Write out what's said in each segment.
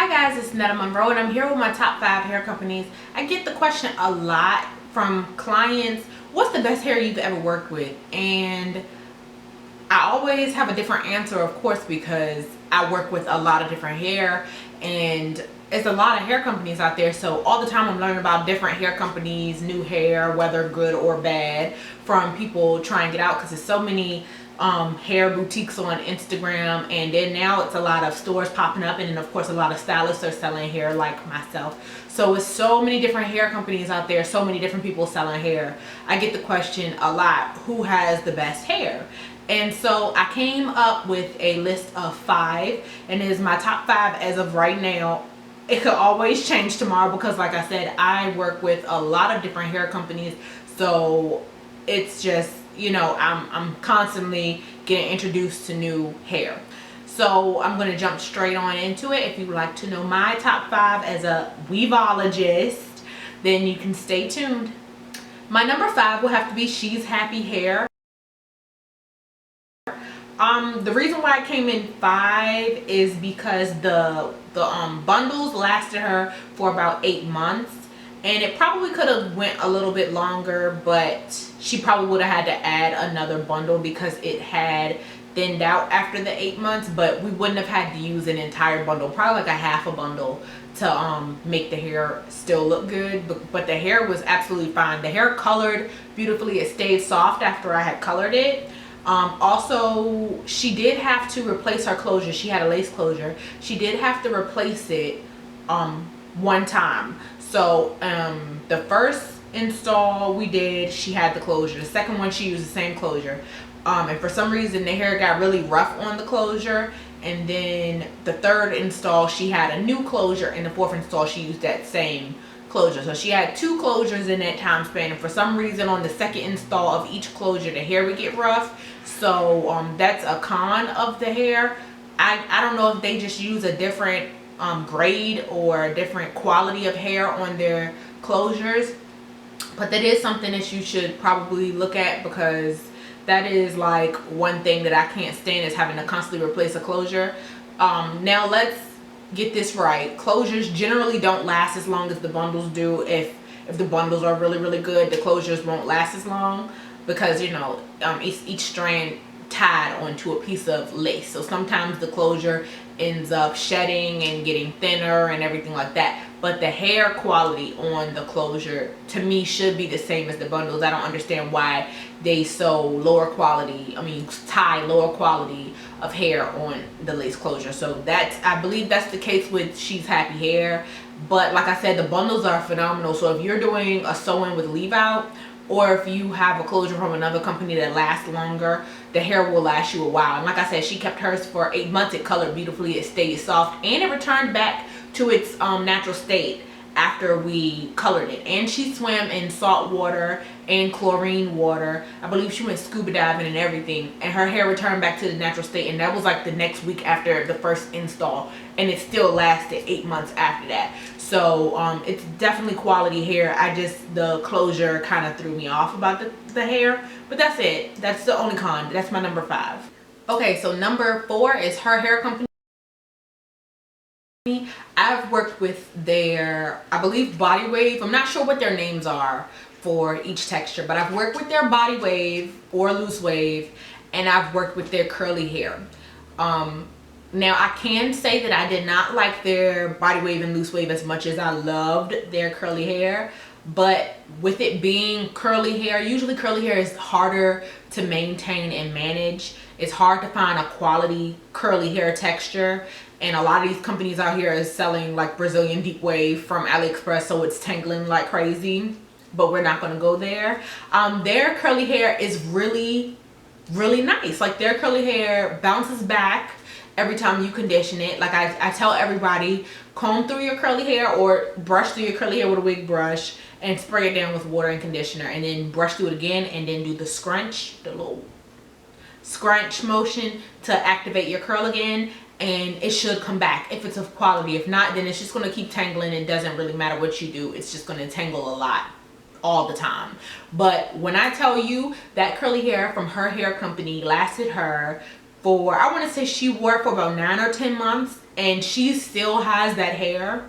Hi guys, it's Netta Monroe and I'm here with my top 5 hair companies. I get the question a lot from clients, what's the best hair you've ever worked with? And I always have a different answer, of course, because I work with a lot of different hair and it's a lot of hair companies out there. So all the time I'm learning about different hair companies, new hair, whether good or bad, from people trying it out because there's so many hair boutiques on Instagram, and then now it's a lot of stores popping up, and then of course a lot of stylists are selling hair like myself. So it's so many different hair companies out there, so many different people selling hair. I get the question a lot, who has the best hair? And so I came up with a list of 5, and it is my top 5 as of right now. It could always change tomorrow because, like I said, I work with a lot of different hair companies, so it's just, you know, I'm constantly getting introduced to new hair. So I'm going to jump straight on into it. If you would like to know my top 5 as a weavologist, then you can stay tuned. My number 5 will have to be She's Happy Hair. The reason why I came in 5 is because the bundles lasted her for about 8 months. And it probably could have went a little bit longer, but she probably would have had to add another bundle because it had thinned out after the 8 months. But we wouldn't have had to use an entire bundle, probably like a half a bundle, to make the hair still look good. But the hair was absolutely fine. The hair colored beautifully. It stayed soft after I had colored it. Also, she did have to replace her closure. She had a lace closure. She did have to replace it one time. So the first install we did, she had the closure. The second one, she used the same closure. And for some reason, the hair got really rough on the closure. And then the third install, she had a new closure. And the fourth install, she used that same closure. So she had 2 closures in that time span. And for some reason, on the second install of each closure, the hair would get rough. So that's a con of the hair. I don't know if they just use a different grade or a different quality of hair on their closures, but that is something that you should probably look at, because that is like one thing that I can't stand, is having to constantly replace a closure. Now let's get this right. Closures generally don't last as long as the bundles do. If the bundles are really good, the closures won't last as long because, you know, each strand tied onto a piece of lace. So sometimes the closure ends up shedding and getting thinner and everything like that. But the hair quality on the closure, to me, should be the same as the bundles. I don't understand why they sew lower quality, tie lower quality of hair on the lace closure. So I believe that's the case with She's Happy Hair. But like I said, the bundles are phenomenal. So if you're doing a sew-in with leave out, or if you have a closure from another company that lasts longer, the hair will last you a while. And like I said, she kept hers for 8 months. It colored beautifully, it stayed soft, and it returned back to its natural state after we colored it. And she swam in salt water and chlorine water. I believe she went scuba diving and everything, and her hair returned back to the natural state. And that was like the next week after the first install, and it still lasted 8 months after that. So it's definitely quality hair. The closure kind of threw me off about the hair, but that's it. That's the only con. That's my number 5. Okay, so number 4 is her hair company. I've worked with their, I believe, Body Wave. I'm not sure what their names are for each texture, but I've worked with their Body Wave or Loose Wave, and I've worked with their curly hair. Now I can say that I did not like their Body Wave and Loose Wave as much as I loved their curly hair. But with it being curly hair, usually curly hair is harder to maintain and manage. It's hard to find a quality curly hair texture. And a lot of these companies out here is selling like Brazilian deep wave from AliExpress, so it's tangling like crazy. But we're not going to go there. Their curly hair is really nice. Like, their curly hair bounces back every time you condition it. Like I tell everybody, comb through your curly hair or brush through your curly hair with a wig brush and spray it down with water and conditioner, and then brush through it again, and then do the scrunch, the little scrunch motion to activate your curl again, and it should come back if it's of quality. If not, then it's just going to keep tangling. It doesn't really matter what you do, it's just going to tangle a lot all the time. But when I tell you that curly hair from her hair company lasted her for, I want to say she wore it for about 9 or 10 months, and she still has that hair.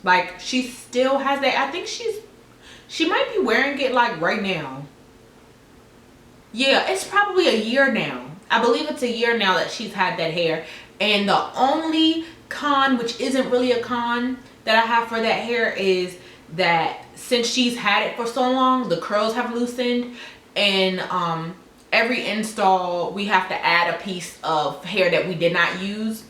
Like, she still has that. I think she might be wearing it like right now. Yeah, it's probably a year now. I believe it's a year now that she's had that hair. And the only con, which isn't really a con, that I have for that hair is that since she's had it for so long, the curls have loosened, and every install we have to add a piece of hair that we did not use.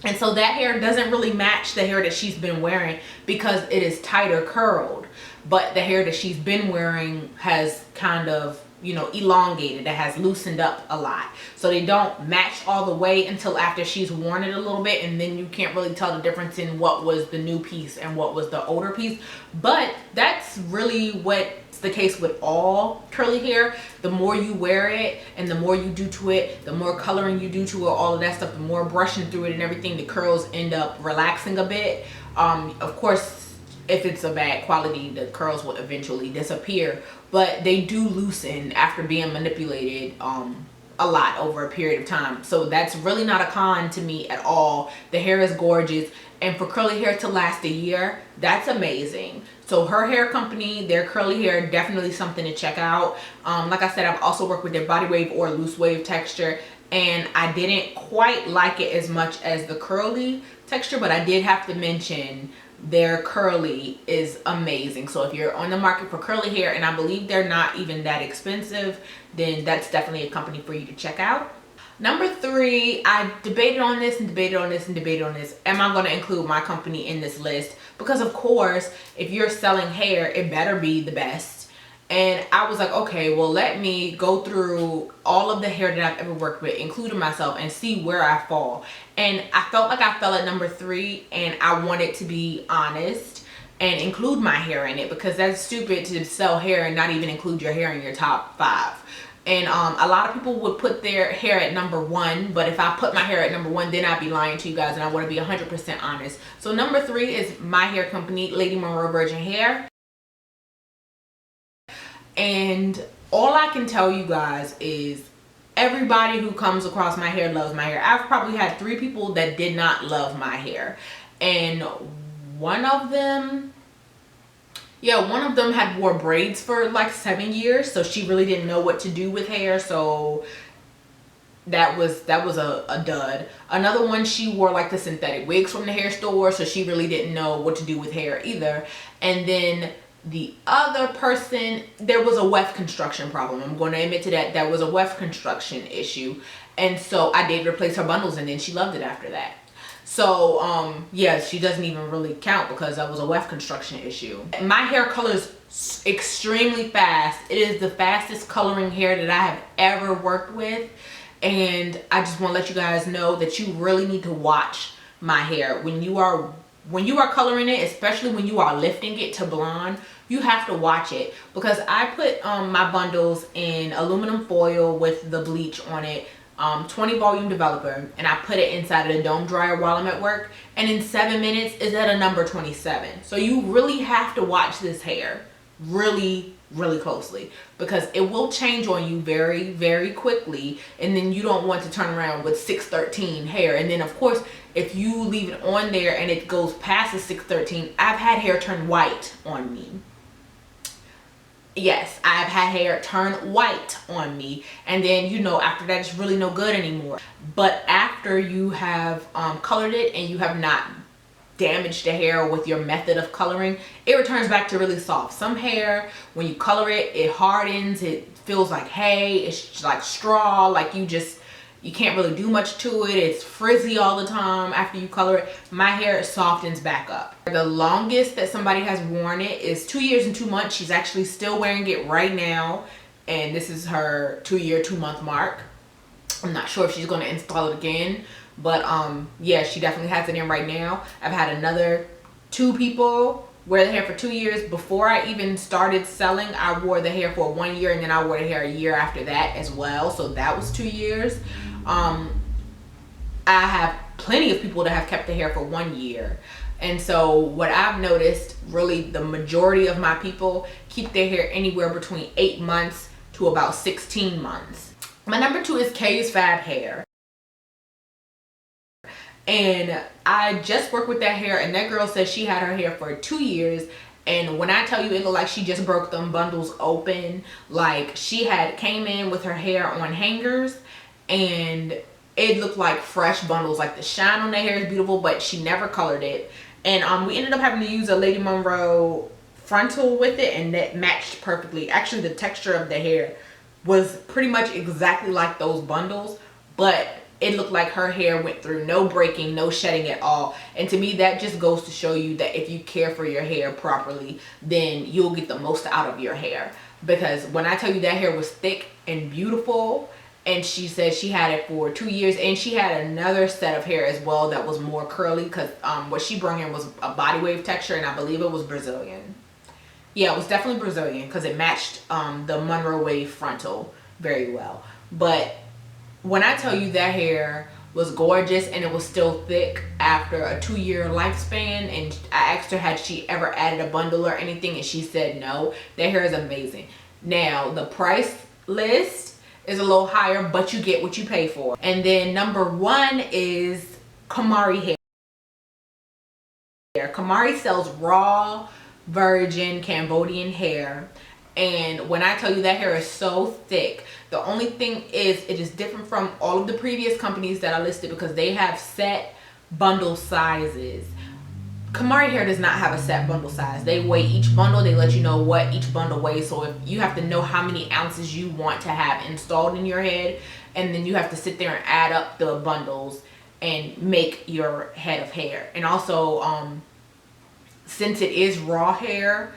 And so that hair doesn't really match the hair that she's been wearing because it is tighter curled. But the hair that she's been wearing has kind of, you know, elongated. It has loosened up a lot. So they don't match all the way until after she's worn it a little bit. And then you can't really tell the difference in what was the new piece and what was the older piece. But that's really what's the case with all curly hair. The more you wear it and the more you do to it, the more coloring you do to it, all of that stuff, the more brushing through it and everything, the curls end up relaxing a bit. Of course, if it's a bad quality, the curls will eventually disappear, but they do loosen after being manipulated a lot over a period of time. So that's really not a con to me at all. The hair is gorgeous, and for curly hair to last a year, that's amazing. So her hair company, their curly hair, definitely something to check out. Like I said, I've also worked with their body wave or loose wave texture, and I didn't quite like it as much as the curly texture, but I did have to mention their curly is amazing. So if you're on the market for curly hair, and I believe they're not even that expensive, then that's definitely a company for you to check out. Number 3, I debated on this and debated on this and debated on this. Am I going to include my company in this list? Because of course, if you're selling hair, it better be the best. And I was like, okay, well, let me go through all of the hair that I've ever worked with, including myself, and see where I fall. And I felt like I fell at number 3, and I wanted to be honest and include my hair in it, because that's stupid to sell hair and not even include your hair in your top 5. And a lot of people would put their hair at number 1, but if I put my hair at number 1, then I'd be lying to you guys, and I want to be 100% honest. So number 3 is my hair company, Lady Monroe Virgin Hair. And all I can tell you guys is everybody who comes across my hair loves my hair. I've probably had 3 people that did not love my hair. And one of them had wore braids for like 7 years. So she really didn't know what to do with hair. So that was a dud. Another one, she wore like the synthetic wigs from the hair store. So she really didn't know what to do with hair either. And then the other person, there was a weft construction problem. I'm going to admit to that. That was a weft construction issue. And so I did replace her bundles, and then she loved it after that. So, yeah, she doesn't even really count because that was a weft construction issue. My hair colors extremely fast. It is the fastest coloring hair that I have ever worked with. And I just want to let you guys know that you really need to watch my hair. When you are coloring it, especially when you are lifting it to blonde, you have to watch it, because I put my bundles in aluminum foil with the bleach on it, 20 volume developer, and I put it inside of the dome dryer while I'm at work, and in 7 minutes it's at a number 27. So you really have to watch this hair really closely, because it will change on you very, very quickly, and then you don't want to turn around with 613 hair. And then of course, if you leave it on there and it goes past the 613, I've had hair turn white on me. Yes, I've had hair turn white on me, and then, you know, after that it's really no good anymore. But after you have colored it and you have not damaged the hair with your method of coloring, it returns back to really soft. Some hair, when you color it, it hardens, it feels like hay, it's like straw, like you can't really do much to it. It's frizzy all the time after you color it. My hair softens back up. The longest that somebody has worn it is 2 years and 2 months. She's actually still wearing it right now, and this is her 2-year, 2-month mark. I'm not sure if she's going to install it again, but yeah, she definitely has it in right now. I've had another 2 people wear the hair for 2 years. Before I even started selling, I wore the hair for 1 year, and then I wore the hair a year after that as well. So that was 2 years. I have plenty of people that have kept the hair for 1 year. And so what I've noticed, really the majority of my people keep their hair anywhere between 8 months to about 16 months. My number 2 is Kay's Fab Hair. And I just worked with that hair, and that girl said she had her hair for 2 years. And when I tell you, it looked like she just broke them bundles open. Like, she had came in with her hair on hangers, and it looked like fresh bundles. Like, the shine on the hair is beautiful, but she never colored it. And we ended up having to use a Lady Monroe frontal with it, and that matched perfectly. Actually, the texture of the hair was pretty much exactly like those bundles, but it looked like her hair went through no breaking, no shedding at all. And to me, that just goes to show you that if you care for your hair properly, then you'll get the most out of your hair. Because when I tell you that hair was thick and beautiful, and she said she had it for 2 years, and she had another set of hair as well that was more curly, because what she brought in was a body wave texture, and I believe it was Brazilian. Yeah, it was definitely Brazilian, because it matched the Monroe wave frontal very well. But when I tell you that hair was gorgeous, and it was still thick after a 2-year lifespan, and I asked her had she ever added a bundle or anything, and she said no. That hair is amazing. Now, the price list is a little higher, but you get what you pay for. And then number 1 is Kumari Hair. Kumari sells raw virgin Cambodian hair, and when I tell you that hair is so thick, the only thing is it is different from all of the previous companies that I listed, because they have set bundle sizes. Kumari Hair does not have a set bundle size. They weigh each bundle. They let you know what each bundle weighs. So if you have to know how many ounces you want to have installed in your head, and then you have to sit there and add up the bundles and make your head of hair. And also, since it is raw hair,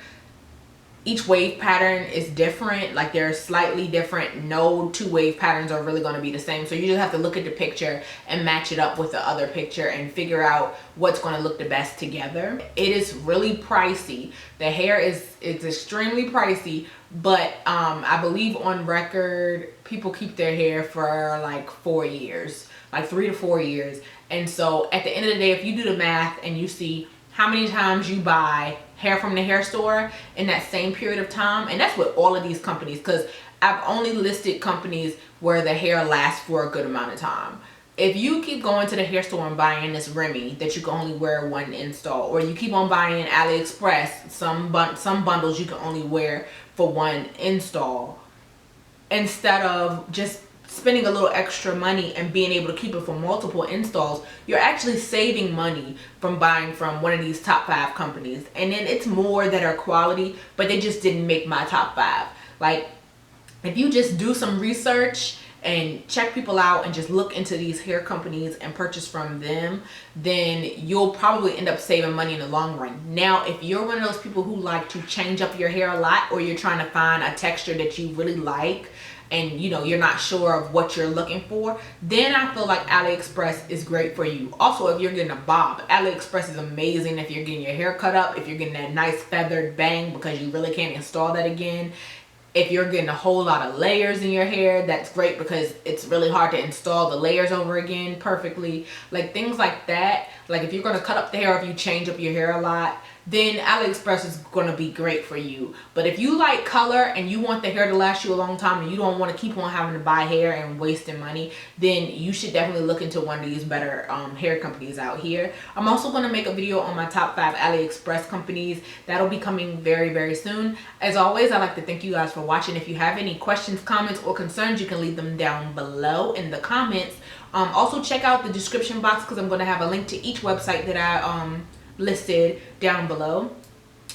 each wave pattern is different. Like, they're slightly different. No 2 wave patterns are really going to be the same. So you just have to look at the picture and match it up with the other picture and figure out what's going to look the best together. It is really pricey. The hair is extremely pricey, but I believe on record people keep their hair for like 4 years, like 3 to 4 years. And so at the end of the day, if you do the math and you see how many times you buy hair from the hair store in that same period of time, and that's with all of these companies, because I've only listed companies where the hair lasts for a good amount of time. If you keep going to the hair store and buying this Remy that you can only wear 1 install, or you keep on buying AliExpress some bundles you can only wear for 1 install, instead of just spending a little extra money and being able to keep it for multiple installs, you're actually saving money from buying from one of these top 5 companies. And then it's more that are quality, but they just didn't make my top 5. Like, if you just do some research and check people out and just look into these hair companies and purchase from them, then you'll probably end up saving money in the long run. Now, if you're one of those people who like to change up your hair a lot, or you're trying to find a texture that you really like, and you know you're not sure of what you're looking for, then I feel like AliExpress is great for you. Also, if you're getting a bob, AliExpress is amazing if you're getting your hair cut up, if you're getting that nice feathered bang because you really can't install that again. If you're getting a whole lot of layers in your hair, that's great because it's really hard to install the layers over again perfectly. Like, things like that. Like, if you're going to cut up the hair, if you change up your hair a lot, then AliExpress is going to be great for you. But if you like color and you want the hair to last you a long time and you don't want to keep on having to buy hair and wasting money, then you should definitely look into one of these better hair companies out here. I'm also going to make a video on my top 5 AliExpress companies. That'll be coming very, very soon. As always, I'd like to thank you guys for watching. If you have any questions, comments, or concerns, you can leave them down below in the comments. Also, check out the description box because I'm going to have a link to each website that I listed down below.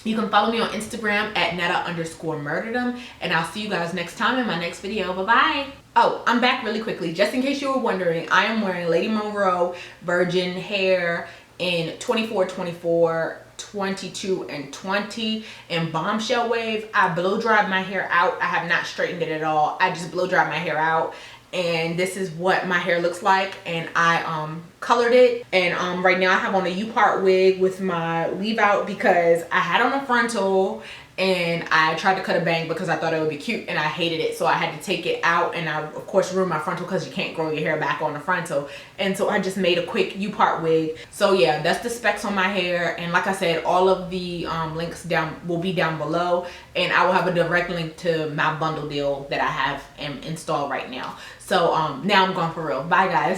You can follow me on Instagram at netta_murderdom, and I'll see you guys next time in my next video. Bye bye. Oh, I'm back really quickly. Just in case you were wondering, I am wearing Lady Monroe virgin hair in 24, 24, 22, and 20 in bombshell wave. I blow dried my hair out. I have not straightened it at all. I just blow dried my hair out, and this is what my hair looks like. And I colored it, and right now I have on a U-part wig with my weave out because I had on a frontal and I tried to cut a bang because I thought it would be cute, and I hated it, so I had to take it out. And I of course ruined my frontal because you can't grow your hair back on the frontal, and so I just made a quick U-part wig. So yeah, that's the specs on my hair. And like I said, all of the links will be down below, and I will have a direct link to my bundle deal that I have installed right now. So now I'm going for real. Bye guys.